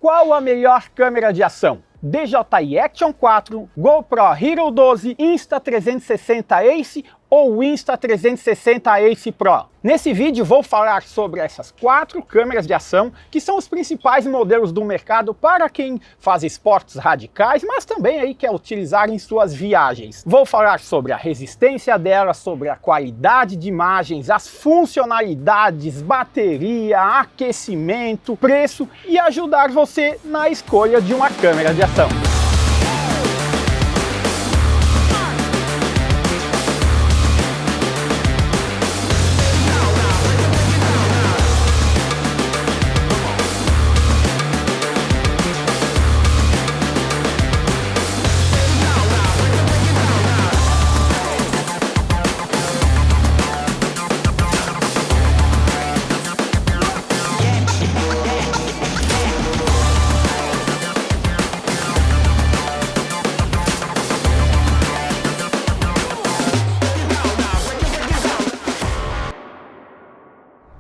qual a melhor câmera de ação? DJI Action 4, GoPro Hero 12, Insta360 Ace ou Insta360 Ace Pro? Nesse vídeo vou falar sobre essas 4 câmeras de ação que são os principais modelos do mercado para quem faz esportes radicais, mas também aí quer utilizar em suas viagens. Vou falar sobre a resistência delas, sobre a qualidade de imagens, as funcionalidades, bateria, aquecimento, preço e ajudar você na escolha de uma câmera de ação.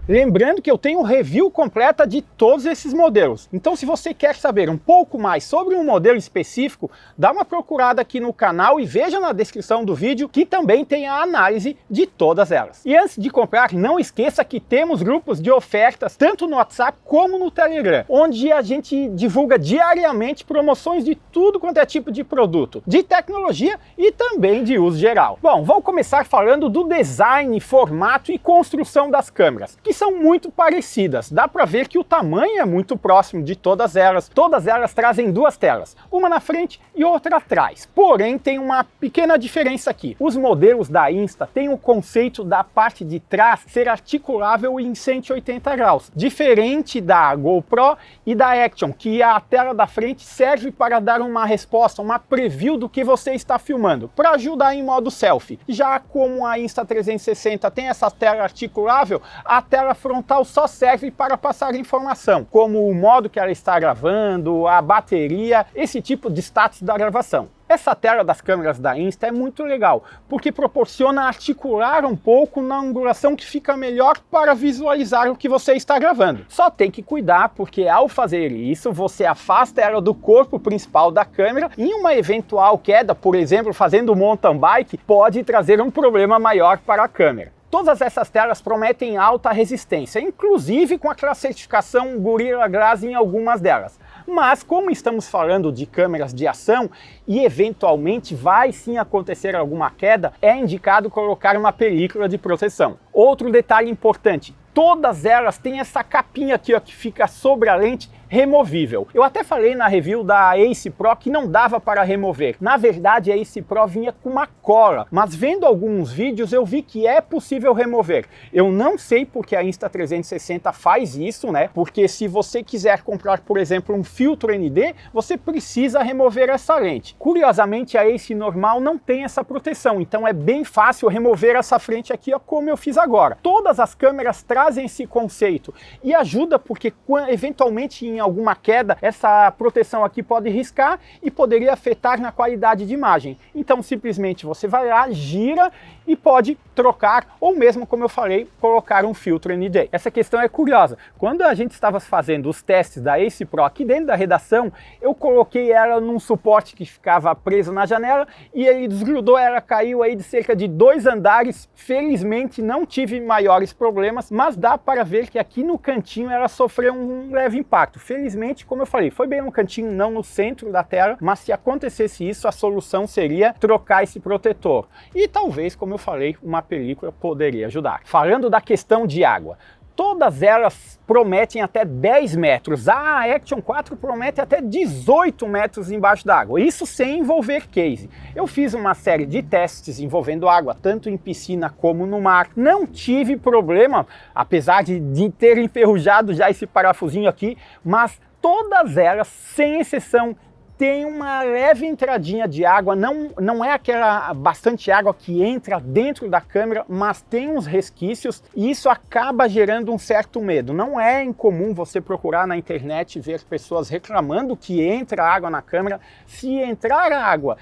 Lembrando que eu tenho review completa de todos esses modelos. Então, se você quer saber um pouco mais sobre um modelo específico, dá uma procurada aqui no canal e veja na descrição do vídeo que também tem a análise de todas elas. E antes de comprar, não esqueça que temos grupos de ofertas tanto no WhatsApp como no Telegram, onde a gente divulga diariamente promoções de tudo quanto é tipo de produto, de tecnologia e também de uso geral. Bom, vou começar falando do design, formato e construção das câmeras, que são muito parecidas. Dá para ver que o tamanho é muito próximo de todas elas. Todas elas trazem 2 telas, uma na frente e outra atrás. Porém, tem uma pequena diferença aqui. Os modelos da Insta têm o conceito da parte de trás ser articulável em 180 graus, diferente da GoPro e da Action, que a tela da frente serve para dar uma resposta, uma preview do que você está filmando, para ajudar em modo selfie. Já como a Insta360 tem essa tela articulável, a tela frontal só serve para passar informação, como o modo que ela está gravando, a bateria, esse tipo de status da gravação. Essa tela das câmeras da Insta é muito legal, porque proporciona articular um pouco na angulação que fica melhor para visualizar o que você está gravando. Só tem que cuidar, porque ao fazer isso, você afasta ela do corpo principal da câmera e uma eventual queda, por exemplo, fazendo mountain bike, pode trazer um problema maior para a câmera. Todas essas telas prometem alta resistência, inclusive com aquela certificação Gorilla Glass em algumas delas. Mas como estamos falando de câmeras de ação e eventualmente vai sim acontecer alguma queda, é indicado colocar uma película de proteção. Outro detalhe importante, todas elas têm essa capinha aqui ó, que fica sobre a lente, removível. Eu até falei na review da Ace Pro que não dava para remover. Na verdade, a Ace Pro vinha com uma cola, mas vendo alguns vídeos eu vi que é possível remover. Eu não sei porque a Insta360 faz isso, né? Porque se você quiser comprar, por exemplo, um filtro ND, você precisa remover essa lente. Curiosamente, a Ace normal não tem essa proteção, então é bem fácil remover essa frente aqui, ó, como eu fiz agora. Todas as câmeras trazem esse conceito e ajuda porque eventualmente em alguma queda, essa proteção aqui pode riscar e poderia afetar na qualidade de imagem. Então simplesmente você vai lá, gira e pode trocar ou mesmo, como eu falei, colocar um filtro ND. Essa questão é curiosa. Quando a gente estava fazendo os testes da Ace Pro aqui dentro da redação, eu coloquei ela num suporte que ficava preso na janela e ele desgrudou, ela caiu aí de cerca de 2 andares. Felizmente não tive maiores problemas, mas dá para ver que aqui no cantinho ela sofreu um leve impacto. Felizmente, como eu falei, foi bem no cantinho, não no centro da tela, mas se acontecesse isso, a solução seria trocar esse protetor. E talvez, como eu falei, uma película poderia ajudar. Falando da questão de água, todas elas prometem até 10 metros. A Action 4 promete até 18 metros embaixo d'água, isso sem envolver case. Eu fiz uma série de testes envolvendo água, tanto em piscina como no mar. Não tive problema, apesar de ter enferrujado já esse parafusinho aqui, mas todas elas, sem exceção, tem uma leve entradinha de água, não é aquela bastante água que entra dentro da câmera, mas tem uns resquícios e isso acaba gerando um certo medo. Não é incomum você procurar na internet e ver pessoas reclamando que entra água na câmera. Se entrar água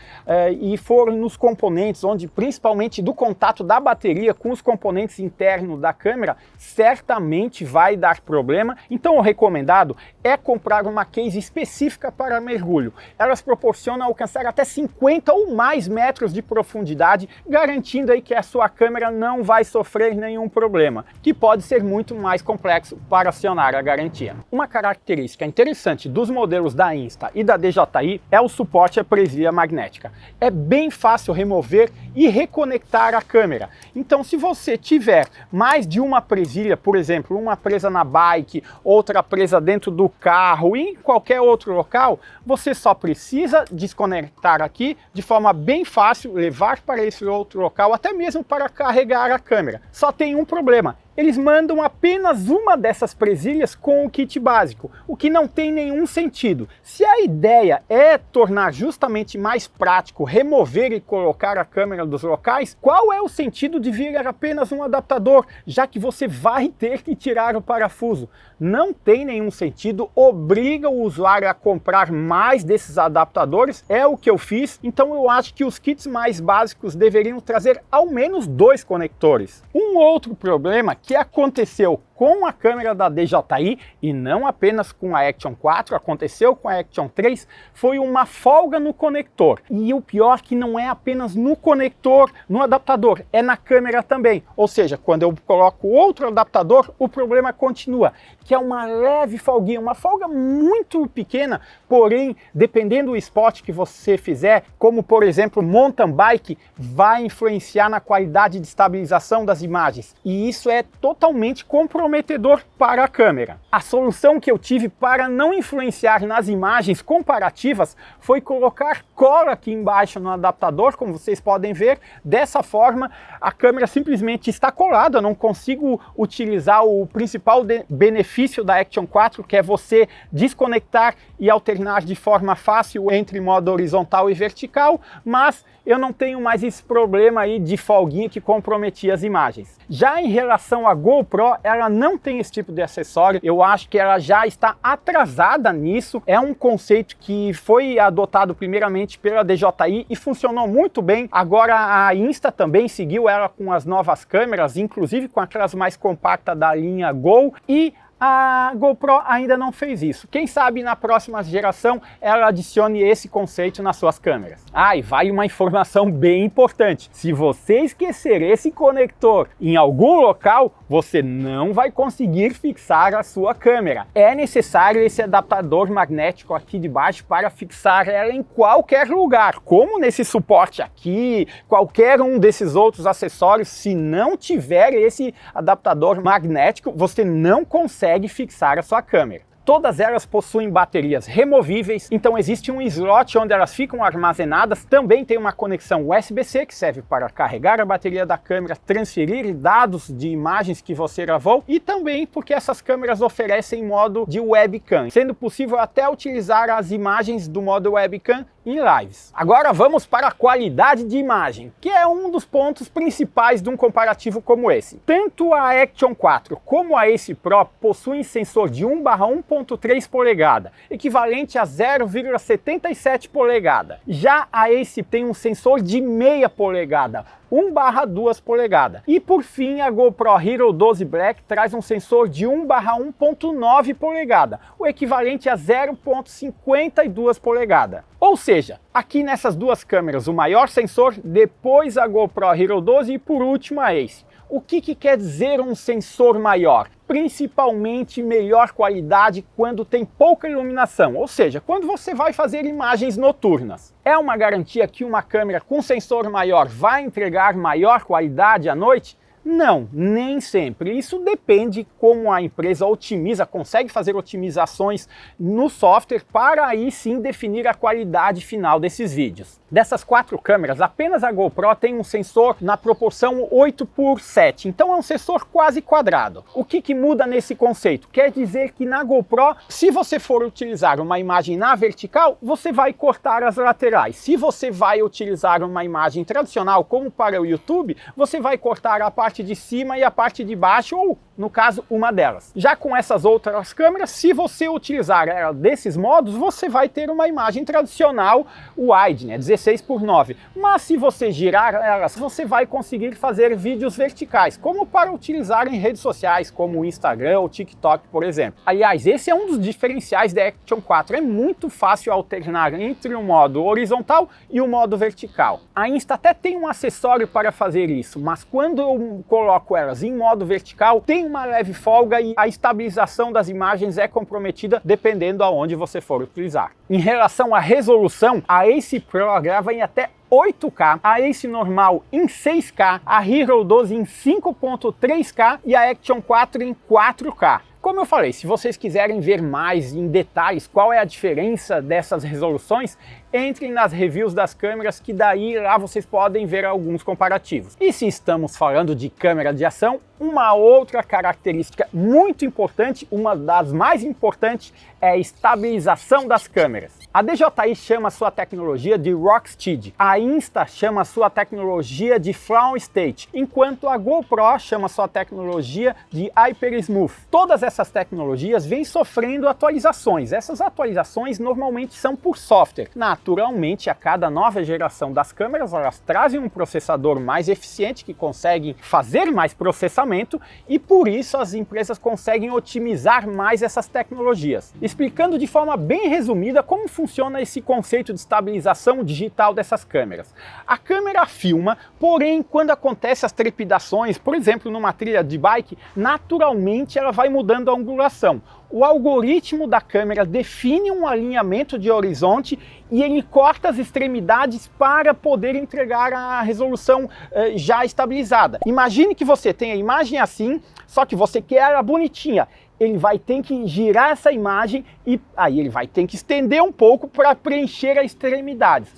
e for nos componentes, onde principalmente do contato da bateria com os componentes internos da câmera, certamente vai dar problema. Então o recomendado é comprar uma case específica para mergulho. Elas proporcionam alcançar até 50 ou mais metros de profundidade, garantindo aí que a sua câmera não vai sofrer nenhum problema, que pode ser muito mais complexo para acionar a garantia. Uma característica interessante dos modelos da Insta e da DJI é o suporte à presilha magnética. É bem fácil remover e reconectar a câmera. Então, se você tiver mais de uma presilha, por exemplo, uma presa na bike, outra presa dentro do carro e em qualquer outro local, você só precisa desconectar aqui de forma bem fácil, levar para esse outro local, até mesmo para carregar a câmera. Só tem um problema. Eles mandam apenas uma dessas presilhas com o kit básico, o que não tem nenhum sentido. Se a ideia é tornar justamente mais prático remover e colocar a câmera dos locais, qual é o sentido de vir apenas um adaptador, já que você vai ter que tirar o parafuso? Não tem nenhum sentido, obriga o usuário a comprar mais desses adaptadores, é o que eu fiz, então eu acho que os kits mais básicos deveriam trazer ao menos 2 conectores. Um outro problema que aconteceu com a câmera da DJI e não apenas com a Action 4, aconteceu com a Action 3, foi uma folga no conector. E o pior que não é apenas no conector, no adaptador, é na câmera também. Ou seja, quando eu coloco outro adaptador, o problema continua, que é uma leve folguinha, uma folga muito pequena, porém, dependendo do esporte que você fizer, como por exemplo mountain bike, vai influenciar na qualidade de estabilização das imagens. E isso é totalmente comprometedor para a câmera. A solução que eu tive para não influenciar nas imagens comparativas foi colocar cola aqui embaixo no adaptador, como vocês podem ver. Dessa forma, a câmera simplesmente está colada, eu não consigo utilizar o principal benefício da Action 4, que é você desconectar e alternar de forma fácil entre modo horizontal e vertical, mas eu não tenho mais esse problema aí de folguinha que comprometia as imagens. Já em relação à GoPro, ela não tem esse tipo de acessório, eu acho que ela já está atrasada nisso, é um conceito que foi adotado primeiramente pela DJI e funcionou muito bem. Agora a Insta também seguiu ela com as novas câmeras, inclusive com aquelas mais compactas da linha Go, e a GoPro ainda não fez isso. Quem sabe na próxima geração ela adicione esse conceito nas suas câmeras. Ah, e vale uma informação bem importante. Se você esquecer esse conector em algum local, você não vai conseguir fixar a sua câmera. É necessário esse adaptador magnético aqui de baixo para fixar ela em qualquer lugar, como nesse suporte aqui, qualquer um desses outros acessórios. Se não tiver esse adaptador magnético, você não consegue fixar a sua câmera. Todas elas possuem baterias removíveis, então existe um slot onde elas ficam armazenadas. Também tem uma conexão USB-C que serve para carregar a bateria da câmera, transferir dados de imagens que você gravou, e também porque essas câmeras oferecem modo de webcam, sendo possível até utilizar as imagens do modo webcam em lives. Agora vamos para a qualidade de imagem, que é um dos pontos principais de um comparativo como esse. Tanto a Action 4 como a Ace Pro possuem sensor de 1/1.3 polegada, equivalente a 0,77 polegada. Já a Ace tem um sensor de meia polegada, 1/2 polegada. E por fim, a GoPro Hero 12 Black traz um sensor de 1/1.9 polegada, o equivalente a 0,52 polegada. Ou seja, aqui nessas duas câmeras, o maior sensor, depois a GoPro Hero 12 e por último a Ace. O que quer dizer um sensor maior? Principalmente melhor qualidade quando tem pouca iluminação, ou seja, quando você vai fazer imagens noturnas. É uma garantia que uma câmera com sensor maior vai entregar maior qualidade à noite? Não, nem sempre. Isso depende como a empresa otimiza, consegue fazer otimizações no software para aí sim definir a qualidade final desses vídeos. Dessas 4 câmeras, apenas a GoPro tem um sensor na proporção 8:7, então é um sensor quase quadrado. O que muda nesse conceito? Quer dizer que na GoPro, se você for utilizar uma imagem na vertical, você vai cortar as laterais. Se você vai utilizar uma imagem tradicional, como para o YouTube, você vai cortar a parte de cima e a parte de baixo, ou no caso, uma delas. Já com essas outras câmeras, se você utilizar ela desses modos, você vai ter uma imagem tradicional wide, né, 16:9. Mas se você girar elas, você vai conseguir fazer vídeos verticais, como para utilizar em redes sociais, como o Instagram ou TikTok, por exemplo. Aliás, esse é um dos diferenciais da Action 4. É muito fácil alternar entre o modo horizontal e o modo vertical. A Insta até tem um acessório para fazer isso, mas quando eu coloco elas em modo vertical, tem uma leve folga e a estabilização das imagens é comprometida dependendo aonde você for utilizar. Em relação à resolução, a Ace Pro grava em até 8K, a Ace normal em 6K, a Hero 12 em 5.3K e a Action 4 em 4K. Como eu falei, se vocês quiserem ver mais em detalhes qual é a diferença dessas resoluções, entrem nas reviews das câmeras, que daí lá vocês podem ver alguns comparativos. E se estamos falando de câmera de ação, uma outra característica muito importante, uma das mais importantes, é a estabilização das câmeras. A DJI chama sua tecnologia de Rocksteady, a Insta chama sua tecnologia de Flow State, enquanto a GoPro chama sua tecnologia de Hyper Smooth. Todas essas tecnologias vêm sofrendo atualizações. Essas atualizações normalmente são por software. Naturalmente, a cada nova geração das câmeras, elas trazem um processador mais eficiente que consegue fazer mais processamento e por isso as empresas conseguem otimizar mais essas tecnologias. Explicando de forma bem resumida como funciona esse conceito de estabilização digital dessas câmeras. A câmera filma, porém quando acontecem as trepidações, por exemplo numa trilha de bike, naturalmente ela vai mudando a angulação. O algoritmo da câmera define um alinhamento de horizonte e ele corta as extremidades para poder entregar a resolução já estabilizada. Imagine que você tem a imagem assim, só que você quer ela bonitinha. Ele vai ter que girar essa imagem e aí ele vai ter que estender um pouco para preencher as extremidades.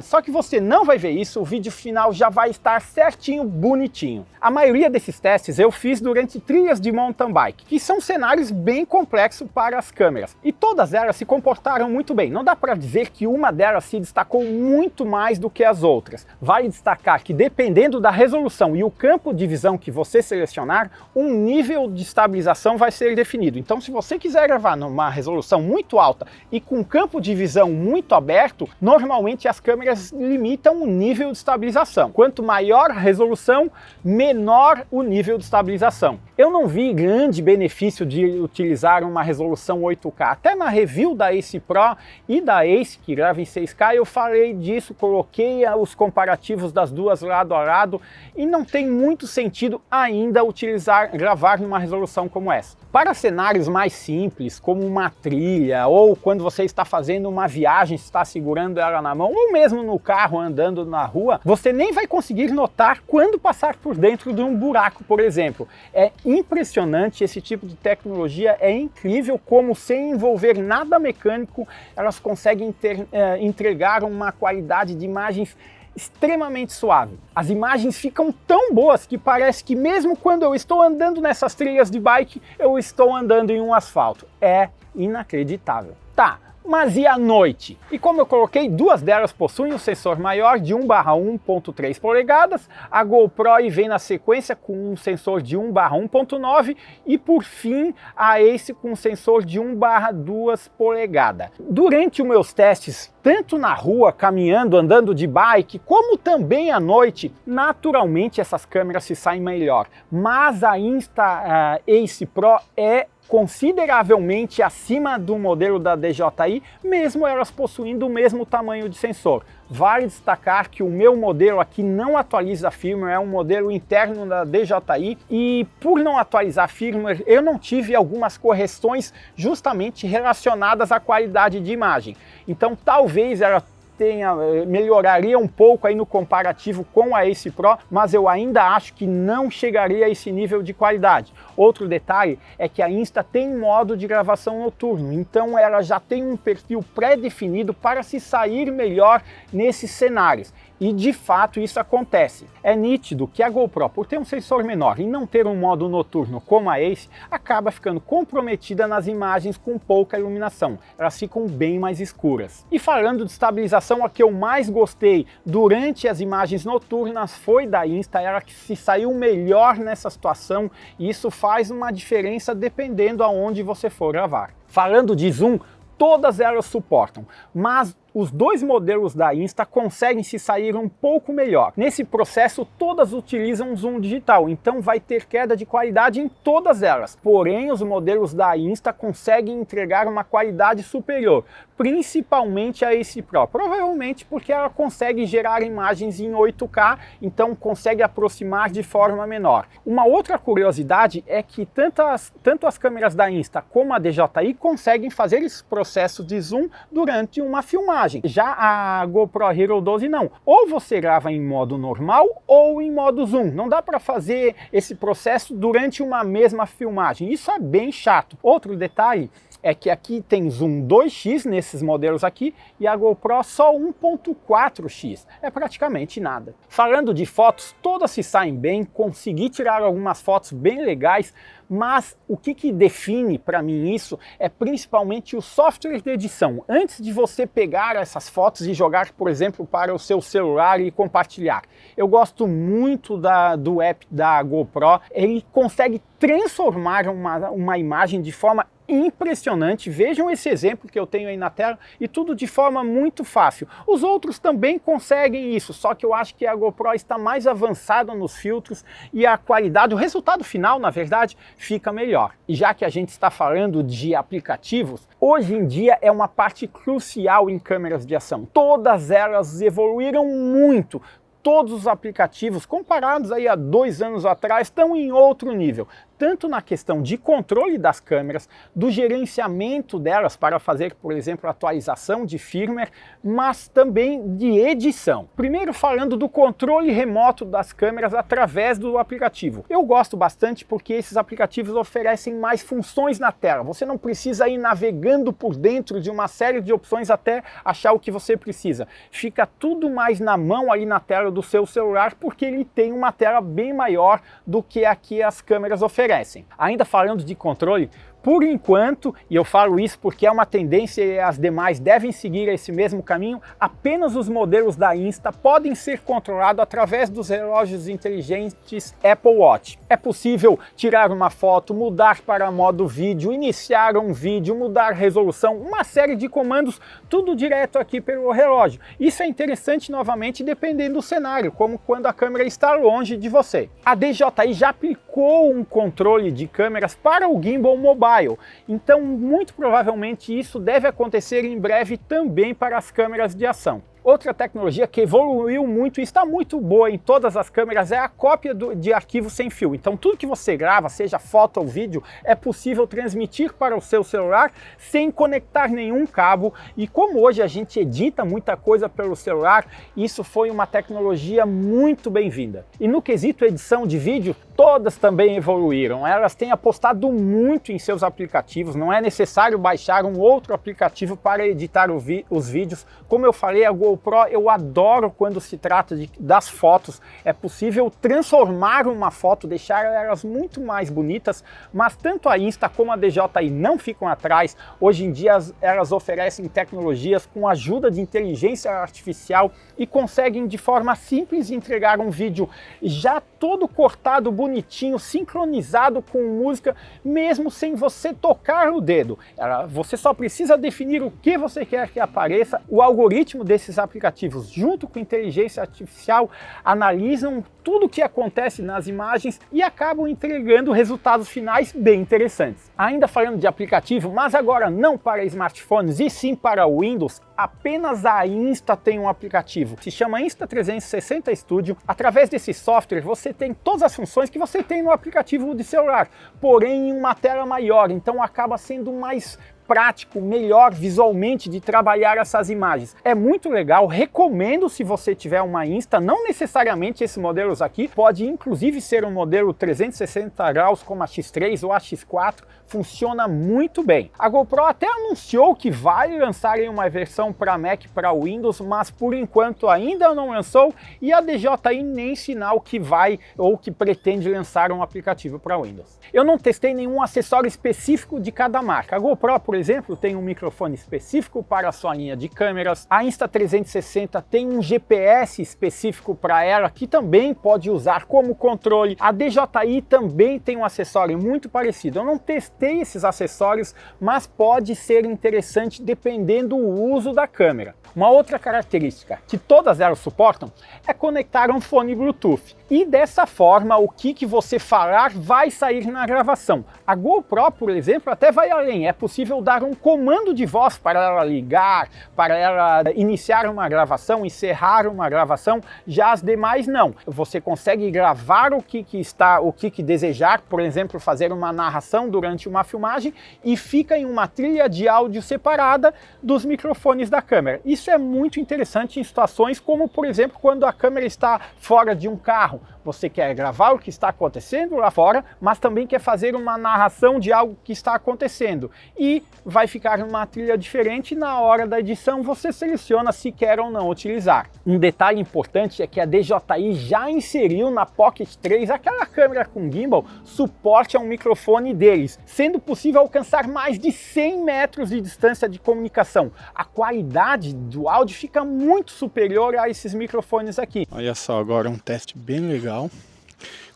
Só que você não vai ver isso, o vídeo final já vai estar certinho, bonitinho. A maioria desses testes eu fiz durante trilhas de mountain bike, que são cenários bem complexos para as câmeras. E todas elas se comportaram muito bem. Não dá para dizer que uma delas se destacou muito mais do que as outras. Vale destacar que dependendo da resolução e o campo de visão que você selecionar, um nível de estabilização vai ser definido. Então, se você quiser gravar numa resolução muito alta e com campo de visão muito aberto, normalmente as câmeras limitam o nível de estabilização. Quanto maior a resolução, menor o nível de estabilização. Eu não vi grande benefício de utilizar uma resolução 8K. Até na review da Ace Pro e da Ace, que grava em 6K, eu falei disso, coloquei os comparativos das duas lado a lado e não tem muito sentido ainda gravar numa resolução como essa. Para cenários mais simples, como uma trilha, ou quando você está fazendo uma viagem, está segurando ela na mão, ou mesmo no carro andando na rua, você nem vai conseguir notar quando passar por dentro de um buraco, por exemplo. É impressionante esse tipo de tecnologia, é incrível como sem envolver nada mecânico, elas conseguem entregar uma qualidade de imagens extremamente suave. As imagens ficam tão boas que parece que mesmo quando eu estou andando nessas trilhas de bike, eu estou andando em um asfalto. É inacreditável. Tá, mas e à noite? E como eu coloquei, duas delas possuem um sensor maior de 1/1.3 polegadas, a GoPro vem na sequência com um sensor de 1/1.9 e por fim a Ace com um sensor de 1/2 polegadas. Durante os meus testes, tanto na rua, caminhando, andando de bike, como também à noite, naturalmente essas câmeras se saem melhor. Mas a Insta Ace Pro é consideravelmente acima do modelo da DJI, mesmo elas possuindo o mesmo tamanho de sensor. Vale destacar que o meu modelo aqui não atualiza firmware, é um modelo interno da DJI e por não atualizar firmware eu não tive algumas correções justamente relacionadas à qualidade de imagem. Então talvez ela melhoraria um pouco aí no comparativo com a Ace Pro, mas eu ainda acho que não chegaria a esse nível de qualidade. Outro detalhe é que a Insta tem modo de gravação noturno, então ela já tem um perfil pré-definido para se sair melhor nesses cenários. E de fato isso acontece. É nítido que a GoPro, por ter um sensor menor e não ter um modo noturno como a Ace, acaba ficando comprometida nas imagens com pouca iluminação. Elas ficam bem mais escuras. E falando de estabilização, a que eu mais gostei durante as imagens noturnas foi da Insta, ela que se saiu melhor nessa situação, e isso faz uma diferença dependendo aonde você for gravar. Falando de zoom, todas elas suportam, mas os dois modelos da Insta conseguem se sair um pouco melhor. Nesse processo, todas utilizam zoom digital, então vai ter queda de qualidade em todas elas. Porém, os modelos da Insta conseguem entregar uma qualidade superior, principalmente a Ace Pro. Provavelmente porque ela consegue gerar imagens em 8K, então consegue aproximar de forma menor. Uma outra curiosidade é que tanto as câmeras da Insta como a DJI conseguem fazer esse processo de zoom durante uma filmagem. Já a GoPro Hero 12 não. Ou você grava em modo normal ou em modo zoom. Não dá para fazer esse processo durante uma mesma filmagem. Isso é bem chato. Outro detalhe é que aqui tem zoom 2x nesses modelos aqui e a GoPro só 1.4x. É praticamente nada. Falando de fotos, todas se saem bem, consegui tirar algumas fotos bem legais, mas o que define para mim isso é principalmente o software de edição. Antes de você pegar essas fotos e jogar, por exemplo, para o seu celular e compartilhar. Eu gosto muito do app da GoPro, ele consegue transformar uma imagem de forma impressionante. Vejam esse exemplo que eu tenho aí na tela, e tudo de forma muito fácil. Os outros também conseguem isso, só que eu acho que a GoPro está mais avançada nos filtros e a qualidade, o resultado final, na verdade, fica melhor. E já que a gente está falando de aplicativos, hoje em dia é uma parte crucial em câmeras de ação. Todas elas evoluíram muito. Todos os aplicativos, comparados aí a 2 anos atrás, estão em outro nível. Tanto na questão de controle das câmeras, do gerenciamento delas para fazer, por exemplo, atualização de firmware, mas também de edição. Primeiro falando do controle remoto das câmeras através do aplicativo. Eu gosto bastante porque esses aplicativos oferecem mais funções na tela. Você não precisa ir navegando por dentro de uma série de opções até achar o que você precisa. Fica tudo mais na mão ali na tela do seu celular, porque ele tem uma tela bem maior do que aqui as câmeras oferecem. Ainda falando de controle, por enquanto, e eu falo isso porque é uma tendência e as demais devem seguir esse mesmo caminho, apenas os modelos da Insta podem ser controlados através dos relógios inteligentes Apple Watch. É possível tirar uma foto, mudar para modo vídeo, iniciar um vídeo, mudar resolução, uma série de comandos, tudo direto aqui pelo relógio. Isso é interessante novamente dependendo do cenário, como quando a câmera está longe de você. A DJI já aplicou um controle de câmeras para o gimbal mobile. Então, muito provavelmente isso deve acontecer em breve também para as câmeras de ação. Outra tecnologia que evoluiu muito e está muito boa em todas as câmeras é a cópia de arquivo sem fio. Então tudo que você grava, seja foto ou vídeo, é possível transmitir para o seu celular sem conectar nenhum cabo. E como hoje a gente edita muita coisa pelo celular, isso foi uma tecnologia muito bem-vinda. E no quesito edição de vídeo, todas também evoluíram. Elas têm apostado muito em seus aplicativos, não é necessário baixar um outro aplicativo para editar os vídeos. Como eu falei, a GoPro eu adoro quando se trata das fotos. É possível transformar uma foto, deixar elas muito mais bonitas, mas tanto a Insta como a DJI não ficam atrás. Hoje em dia elas oferecem tecnologias com a ajuda de inteligência artificial e conseguem de forma simples entregar um vídeo já todo cortado, bonitinho, sincronizado com música, mesmo sem você tocar o dedo. Você só precisa definir o que você quer que apareça. O algoritmo desses aplicativos, junto com inteligência artificial, analisam tudo o que acontece nas imagens e acabam entregando resultados finais bem interessantes. Ainda falando de aplicativo, mas agora não para smartphones e sim para Windows, apenas a Insta tem um aplicativo. Se chama Insta360 Studio. Através desse software você tem todas as funções que você tem no aplicativo de celular, porém em uma tela maior, então acaba sendo mais prático, melhor visualmente de trabalhar essas imagens. É muito legal, recomendo se você tiver uma Insta, não necessariamente esses modelos aqui, pode inclusive ser um modelo 360 graus como a X3 ou a X4, funciona muito bem. A GoPro até anunciou que vai lançar uma versão para Mac e para Windows, mas por enquanto ainda não lançou, e a DJI nem sinal que vai ou que pretende lançar um aplicativo para Windows. Eu não testei nenhum acessório específico de cada marca. A GoPro, por exemplo, tem um microfone específico para a sua linha de câmeras. A Insta360 tem um GPS específico para ela, que também pode usar como controle. A DJI também tem um acessório muito parecido. Eu não testei esses acessórios, mas pode ser interessante dependendo do uso da câmera. Uma outra característica que todas elas suportam é conectar um fone Bluetooth. E dessa forma, o que você falar vai sair na gravação. A GoPro, por exemplo, até vai além. É possível dar um comando de voz para ela ligar, para ela iniciar uma gravação, encerrar uma gravação. Já as demais não. Você consegue gravar o que desejar, por exemplo, fazer uma narração durante uma filmagem e fica em uma trilha de áudio separada dos microfones da câmera. Isso é muito interessante em situações como, por exemplo, quando a câmera está fora de um carro. Você quer gravar o que está acontecendo lá fora, mas também quer fazer uma narração de algo que está acontecendo. E vai ficar uma trilha diferente, na hora da edição você seleciona se quer ou não utilizar. Um detalhe importante é que a DJI já inseriu na Pocket 3, aquela câmera com gimbal, suporte a um microfone deles, sendo possível alcançar mais de 100 metros de distância de comunicação. A qualidade do áudio fica muito superior a esses microfones aqui. Olha só, agora um teste bem legal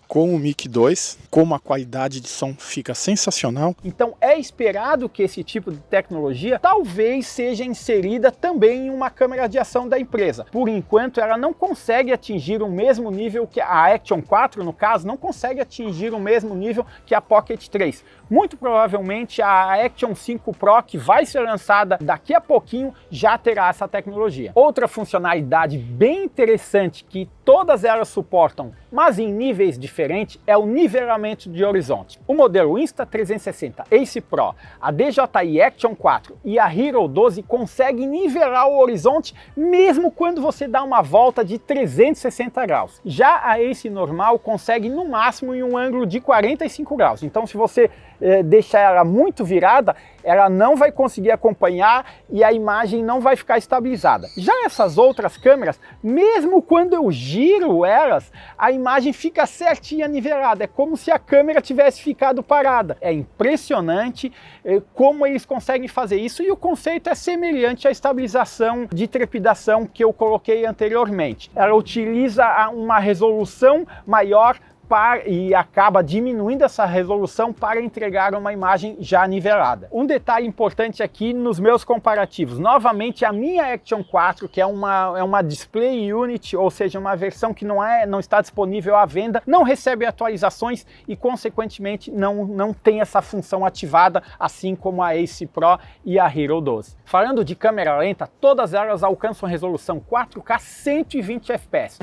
com o Mic 2, como a qualidade de som fica sensacional. Então é esperado que esse tipo de tecnologia talvez seja inserida também em uma câmera de ação da empresa. Por enquanto ela não consegue atingir o mesmo nível que a Action 4, no caso, não consegue atingir o mesmo nível que a Pocket 3. Muito provavelmente a Action 5 Pro, que vai ser lançada daqui a pouquinho, já terá essa tecnologia. Outra funcionalidade bem interessante que todas elas suportam, mas em níveis diferentes, é o nivelamento de horizonte. O modelo Insta360 Ace Pro, a DJI Action 4 e a Hero 12 conseguem nivelar o horizonte mesmo quando você dá uma volta de 360 graus. Já a Ace normal consegue no máximo em um ângulo de 45 graus. Então se você deixar ela muito virada, ela não vai conseguir acompanhar e a imagem não vai ficar estabilizada. Já essas outras câmeras, mesmo quando eu giro elas, a imagem fica certinha nivelada. É como se a câmera tivesse ficado parada. É impressionante como eles conseguem fazer isso, e o conceito é semelhante à estabilização de trepidação que eu coloquei anteriormente. Ela utiliza uma resolução maior e acaba diminuindo essa resolução para entregar uma imagem já nivelada. Um detalhe importante aqui nos meus comparativos, novamente a minha Action 4, que é uma Display Unit, ou seja, uma versão que não está disponível à venda, não recebe atualizações e consequentemente não tem essa função ativada, assim como a Ace Pro e a Hero 12. Falando de câmera lenta, todas elas alcançam resolução 4K 120 fps.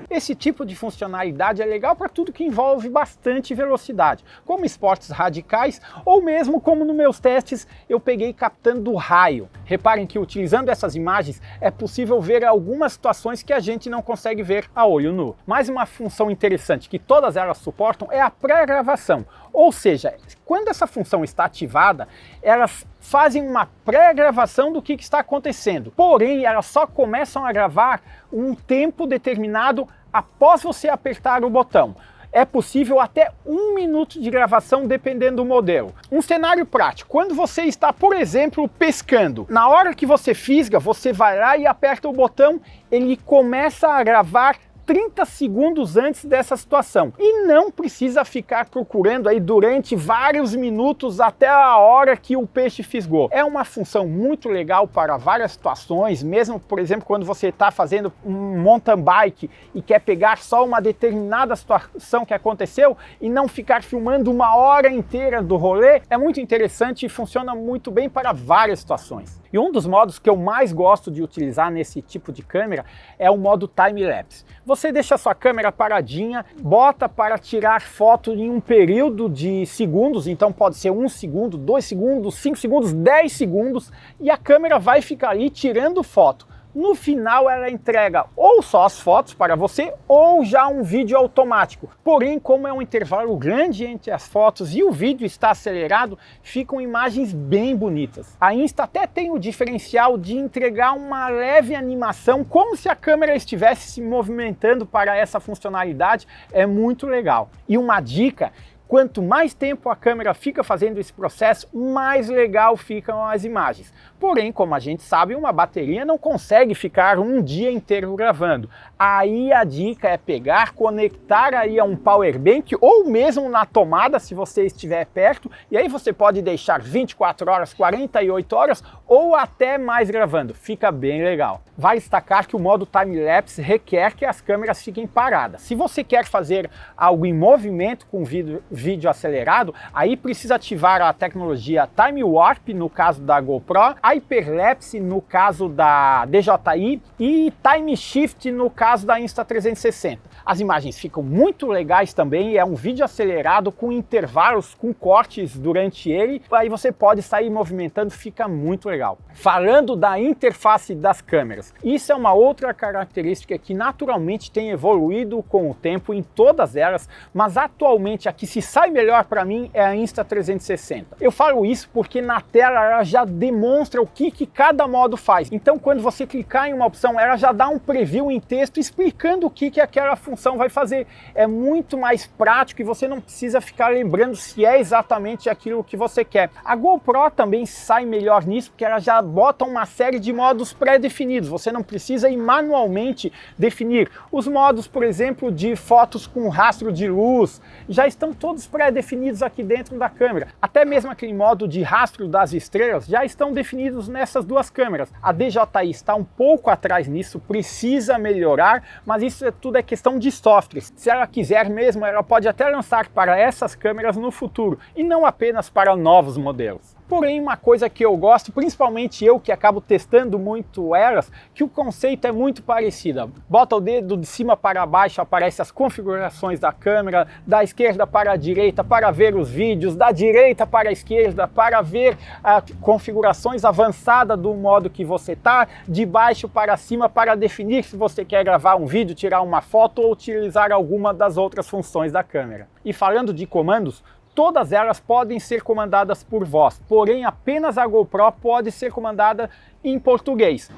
Esse tipo de funcionalidade é legal para tudo que envolve bastante velocidade, como esportes radicais ou mesmo como nos meus testes eu peguei captando raio. Reparem que utilizando essas imagens é possível ver algumas situações que a gente não consegue ver a olho nu. Mais uma função interessante que todas elas suportam é a pré-gravação, ou seja, quando essa função está ativada, elas fazem uma pré-gravação do que está acontecendo, porém elas só começam a gravar um tempo determinado após você apertar o botão. É possível até 1 minuto de gravação dependendo do modelo. Um cenário prático, quando você está, por exemplo, pescando, na hora que você fisga, você vai lá e aperta o botão, ele começa a gravar 30 segundos antes dessa situação. E não precisa ficar procurando aí durante vários minutos até a hora que o peixe fisgou. É uma função muito legal para várias situações, mesmo, por exemplo, quando você está fazendo um mountain bike e quer pegar só uma determinada situação que aconteceu e não ficar filmando uma hora inteira do rolê. É muito interessante e funciona muito bem para várias situações. E um dos modos que eu mais gosto de utilizar nesse tipo de câmera é o modo time-lapse. Você deixa a sua câmera paradinha, bota para tirar foto em um período de segundos, então pode ser 1 segundo, 2 segundos, 5 segundos, 10 segundos, e a câmera vai ficar ali tirando foto. No final ela entrega ou só as fotos para você ou já um vídeo automático. Porém, como é um intervalo grande entre as fotos e o vídeo está acelerado, ficam imagens bem bonitas. A Insta até tem o diferencial de entregar uma leve animação, como se a câmera estivesse se movimentando para essa funcionalidade. É muito legal. E uma dica: quanto mais tempo a câmera fica fazendo esse processo, mais legal ficam as imagens. Porém, como a gente sabe, uma bateria não consegue ficar um dia inteiro gravando. Aí a dica é pegar, conectar aí a um power bank ou mesmo na tomada, se você estiver perto, e aí você pode deixar 24 horas, 48 horas ou até mais gravando. Fica bem legal. Vale destacar que o modo time-lapse requer que as câmeras fiquem paradas. Se você quer fazer algo em movimento com vídeo acelerado, aí precisa ativar a tecnologia Time Warp, no caso da GoPro, Hyperlapse no caso da DJI e Time Shift no caso da Insta360. As imagens ficam muito legais também, é um vídeo acelerado com intervalos, com cortes durante ele, aí você pode sair movimentando, fica muito legal. Falando da interface das câmeras, isso é uma outra característica que naturalmente tem evoluído com o tempo em todas elas, mas atualmente a que se sai melhor para mim é a Insta360. Eu falo isso porque na tela ela já demonstra o que cada modo faz. Então quando você clicar em uma opção, ela já dá um preview em texto explicando o que aquela função vai fazer. É muito mais prático e você não precisa ficar lembrando se é exatamente aquilo que você quer. A GoPro também sai melhor nisso porque ela já bota uma série de modos pré-definidos. Você não precisa ir manualmente definir. Os modos, por exemplo, de fotos com rastro de luz, já estão todos pré-definidos aqui dentro da câmera. Até mesmo aquele modo de rastro das estrelas já estão definidos nessas duas câmeras. A DJI está um pouco atrás nisso, precisa melhorar, mas isso tudo é questão de softwares. Se ela quiser mesmo, ela pode até lançar para essas câmeras no futuro e não apenas para novos modelos. Porém, uma coisa que eu gosto, principalmente eu que acabo testando muito elas, que o conceito é muito parecido. Bota o dedo de cima para baixo, aparecem as configurações da câmera, da esquerda para a direita para ver os vídeos, da direita para a esquerda para ver as configurações avançadas do modo que você está, de baixo para cima para definir se você quer gravar um vídeo, tirar uma foto ou utilizar alguma das outras funções da câmera. E falando de comandos, todas elas podem ser comandadas por voz, porém apenas a GoPro pode ser comandada em português.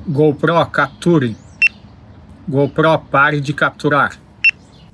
GoPro capture. GoPro pare de capturar.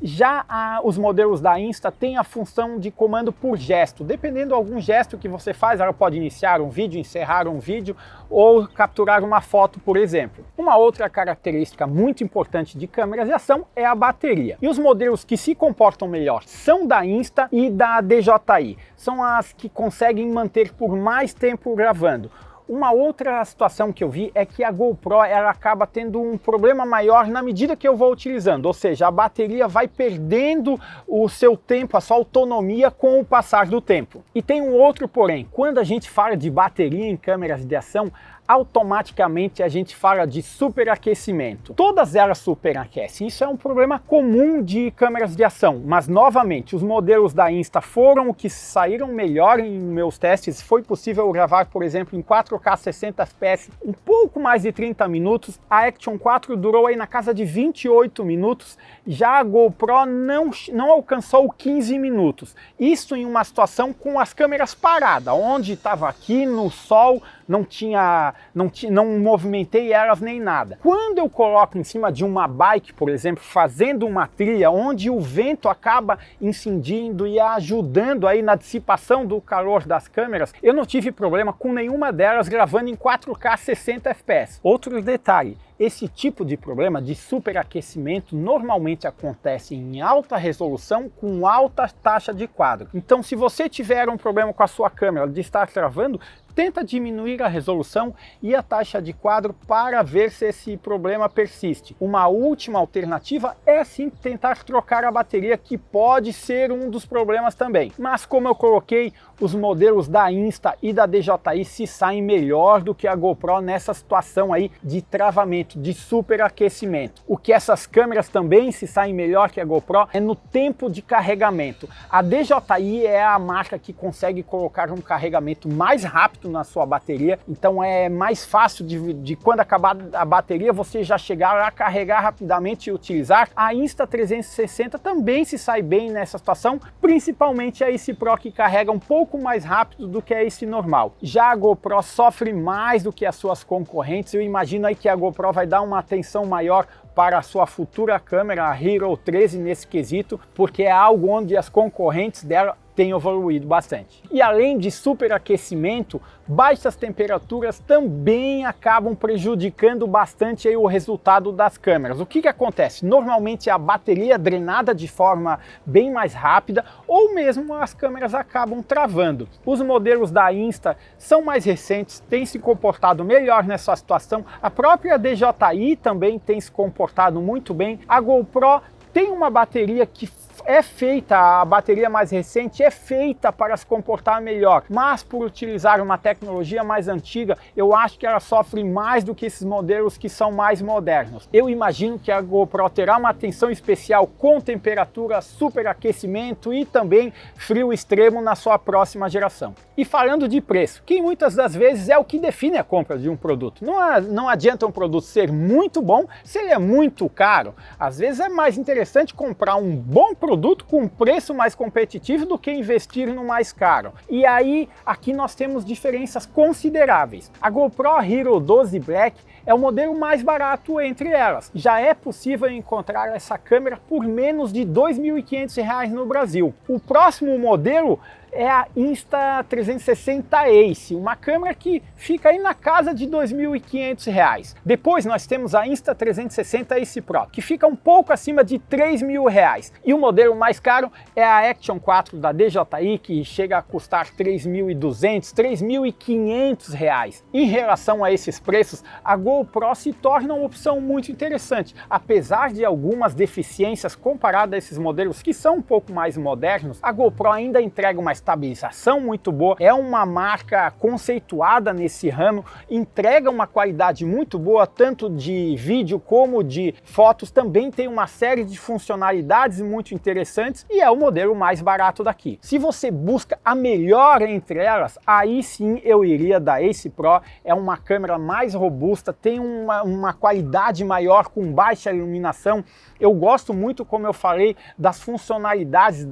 Já os modelos da Insta têm a função de comando por gesto. Dependendo de algum gesto que você faz, ela pode iniciar um vídeo, encerrar um vídeo ou capturar uma foto, por exemplo. Uma outra característica muito importante de câmeras de ação é a bateria. E os modelos que se comportam melhor são da Insta e da DJI. São as que conseguem manter por mais tempo gravando. Uma outra situação que eu vi é que a GoPro ela acaba tendo um problema maior na medida que eu vou utilizando, ou seja, a bateria vai perdendo o seu tempo, a sua autonomia com o passar do tempo. E tem um outro porém, quando a gente fala de bateria em câmeras de ação, automaticamente a gente fala de superaquecimento. Todas elas superaquecem, isso é um problema comum de câmeras de ação, mas novamente os modelos da Insta foram o que saíram melhor em meus testes. Foi possível gravar, por exemplo, em 4K 60 fps um pouco mais de 30 minutos, a Action 4 durou aí na casa de 28 minutos, já a GoPro não alcançou 15 minutos, isso em uma situação com as câmeras paradas, onde estava aqui no sol, não movimentei elas nem nada. Quando eu coloco em cima de uma bike, por exemplo, fazendo uma trilha onde o vento acaba incidindo e ajudando aí na dissipação do calor das câmeras, eu não tive problema com nenhuma delas gravando em 4K 60 fps. Outro detalhe, esse tipo de problema de superaquecimento normalmente acontece em alta resolução com alta taxa de quadro. Então, se você tiver um problema com a sua câmera de estar travando, tenta diminuir a resolução e a taxa de quadro para ver se esse problema persiste. Uma última alternativa é sim tentar trocar a bateria, que pode ser um dos problemas também. Mas como eu coloquei, os modelos da Insta e da DJI se saem melhor do que a GoPro nessa situação aí de travamento, de superaquecimento. O que essas câmeras também se saem melhor que a GoPro é no tempo de carregamento. A DJI é a marca que consegue colocar um carregamento mais rápido na sua bateria, então é mais fácil de quando acabar a bateria você já chegar a carregar rapidamente e utilizar. A Insta360 também se sai bem nessa situação, principalmente a Ace Pro, que carrega um pouco mais rápido do que a Ace normal. Já a GoPro sofre mais do que as suas concorrentes. Eu imagino aí que a GoPro vai dar uma atenção maior para a sua futura câmera, a Hero 13, nesse quesito, porque é algo onde as concorrentes dela tem evoluído bastante. E além de superaquecimento, baixas temperaturas também acabam prejudicando bastante aí o resultado das câmeras. O que acontece? Normalmente a bateria é drenada de forma bem mais rápida, ou mesmo as câmeras acabam travando. Os modelos da Insta são mais recentes, têm se comportado melhor nessa situação. A própria DJI também tem se comportado muito bem. A GoPro tem uma bateria que é feita, a bateria mais recente é feita para se comportar melhor, mas por utilizar uma tecnologia mais antiga, eu acho que ela sofre mais do que esses modelos que são mais modernos. Eu imagino que a GoPro terá uma atenção especial com temperatura, superaquecimento e também frio extremo na sua próxima geração. E falando de preço, que muitas das vezes é o que define a compra de um produto. Não adianta um produto ser muito bom se ele é muito caro. Às vezes é mais interessante comprar um bom produto com um preço mais competitivo do que investir no mais caro. E aí, aqui nós temos diferenças consideráveis. A GoPro Hero 12 Black é o modelo mais barato entre elas. Já é possível encontrar essa câmera por menos de R$ 2.500 no Brasil. O próximo modelo é a Insta360 Ace, uma câmera que fica aí na casa de R$ 2.500. Depois nós temos a Insta360 Ace Pro, que fica um pouco acima de R$ 3.000. E o modelo mais caro é a Action 4 da DJI, que chega a custar R$ 3.200, R$ 3.500. Em relação a esses preços, a GoPro se torna uma opção muito interessante, apesar de algumas deficiências comparadas a esses modelos que são um pouco mais modernos. A GoPro ainda entrega uma estabilização muito boa, é uma marca conceituada nesse ramo, entrega uma qualidade muito boa, tanto de vídeo como de fotos, também tem uma série de funcionalidades muito interessantes e é o modelo mais barato daqui. Se você busca a melhor entre elas, aí sim eu iria da Ace Pro, é uma câmera mais robusta, tem uma qualidade maior com baixa iluminação. Eu gosto muito, como eu falei, das funcionalidades,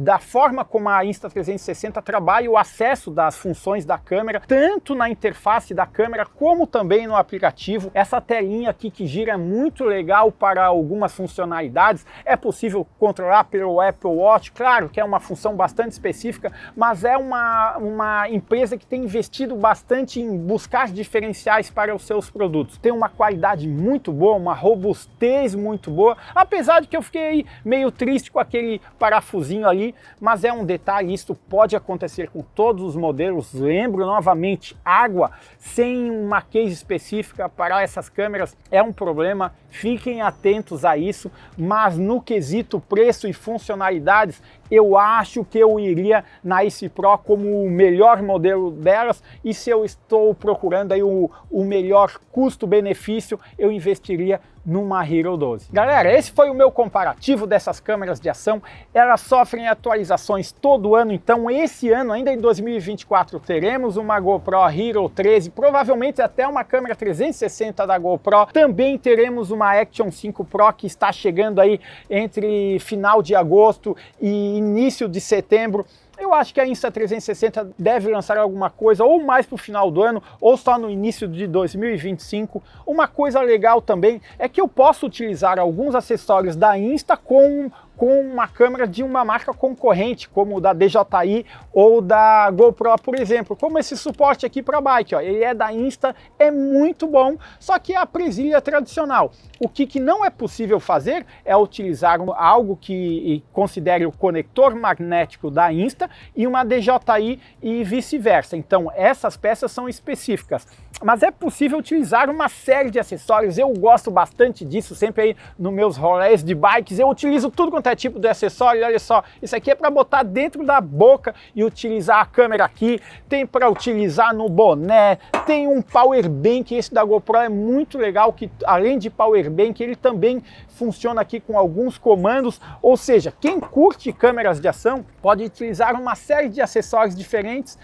da forma como a Insta360 trabalha o acesso das funções da câmera, tanto na interface da câmera como também no aplicativo. Essa telinha aqui que gira é muito legal para algumas funcionalidades. É possível controlar pelo Apple Watch, claro que é uma função bastante específica, mas é uma empresa que tem investido bastante em buscar diferenciais para os seus produtos. Tem uma qualidade muito boa, uma robustez muito boa, apesar de que eu fiquei meio triste com aquele parafusinho ali, mas é um detalhe, isso pode acontecer com todos os modelos. Lembro novamente, água sem uma case específica para essas câmeras é um problema, fiquem atentos a isso, mas no quesito preço e funcionalidades, eu acho que eu iria na Ace Pro como o melhor modelo delas, e se eu estou procurando aí o melhor custo-benefício, eu investiria numa Hero 12. Galera, esse foi o meu comparativo dessas câmeras de ação. Elas sofrem atualizações todo ano, então esse ano, ainda em 2024, teremos uma GoPro Hero 13, provavelmente até uma câmera 360 da GoPro. Também teremos uma Action 5 Pro que está chegando aí entre final de agosto e início de setembro. Eu acho que a Insta360 deve lançar alguma coisa ou mais para o final do ano ou só no início de 2025. Uma coisa legal também é que eu posso utilizar alguns acessórios da Insta com com uma câmera de uma marca concorrente, como o da DJI ou da GoPro, por exemplo, como esse suporte aqui para bike, ó, ele é da Insta, é muito bom, só que é a presilha tradicional. O que não é possível fazer é utilizar algo que considere o conector magnético da Insta e uma DJI e vice-versa. Então essas peças são específicas, mas é possível utilizar uma série de acessórios. Eu gosto bastante disso, sempre aí nos meus rolês de bikes eu utilizo tudo quanto é tipo de acessório. Olha só, isso aqui é para botar dentro da boca e utilizar a câmera aqui, tem para utilizar no boné, tem um power bank, esse da GoPro é muito legal, que além de power bank ele também funciona aqui com alguns comandos, ou seja, quem curte câmeras de ação pode utilizar uma série de acessórios diferentes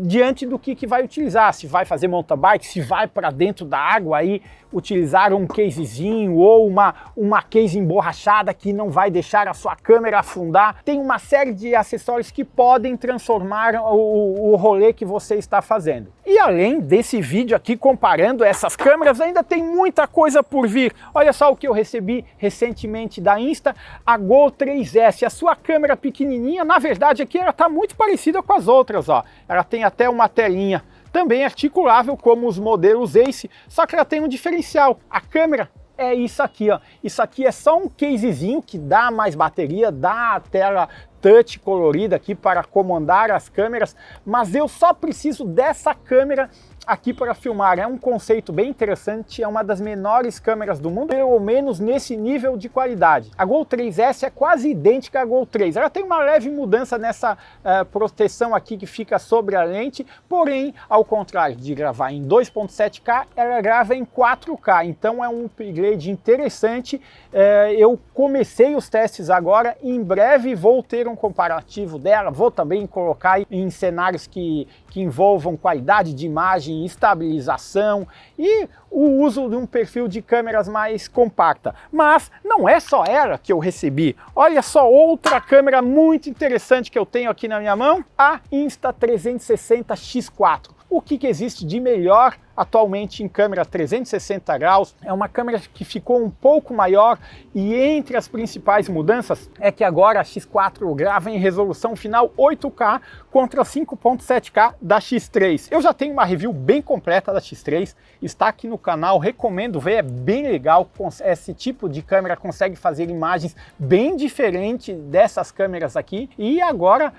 diante do que vai utilizar, se vai fazer mountain bike, se vai para dentro da água, aí utilizar um casezinho ou uma case emborrachada que não vai deixar a sua câmera afundar. Tem uma série de acessórios que podem transformar o rolê que você está fazendo. E além desse vídeo aqui comparando essas câmeras, ainda tem muita coisa por vir. Olha só o que eu recebi recentemente da Insta, a Go 3S, a sua câmera pequenininha, na verdade aqui ela está muito parecida com as outras, ó. Ela tem até uma telinha também articulável como os modelos Ace, só que ela tem um diferencial, a câmera é isso aqui, ó. Isso aqui é só um casezinho que dá mais bateria, dá a tela touch colorida aqui para comandar as câmeras, mas eu só preciso dessa câmera aqui para filmar. É um conceito bem interessante, é uma das menores câmeras do mundo, pelo menos nesse nível de qualidade. A Go 3S é quase idêntica à Go 3, ela tem uma leve mudança nessa proteção aqui que fica sobre a lente, porém, ao contrário de gravar em 2.7K, ela grava em 4K, então é um upgrade interessante. Eu comecei os testes agora, em breve vou ter um comparativo dela, vou também colocar em cenários que envolvam qualidade de imagem, estabilização e o uso de um perfil de câmeras mais compacta. Mas não é só ela que eu recebi. Olha só outra câmera muito interessante que eu tenho aqui na minha mão, a Insta360 X4. O que existe de melhor atualmente em câmera 360 graus? É uma câmera que ficou um pouco maior e entre as principais mudanças é que agora a X4 grava em resolução final 8K contra 5.7K da X3. Eu já tenho uma review bem completa da X3, está aqui no canal, recomendo ver, é bem legal. Esse tipo de câmera consegue fazer imagens bem diferentes dessas câmeras aqui. E agora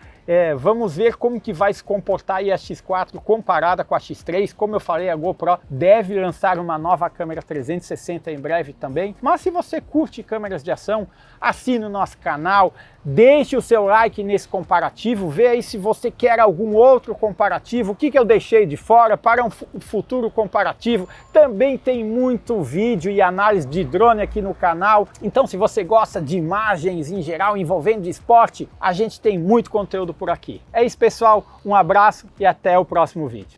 vamos ver como que vai se comportar aí a X4 comparada com a X3. Como eu falei, a GoPro deve lançar uma nova câmera 360 em breve também. Mas se você curte câmeras de ação, assine o nosso canal, deixe o seu like nesse comparativo, vê aí se você quer algum outro comparativo, o que eu deixei de fora para um futuro comparativo. Também tem muito vídeo e análise de drone aqui no canal, então se você gosta de imagens em geral envolvendo esporte, a gente tem muito conteúdo por aqui. É isso, pessoal, um abraço e até o próximo vídeo.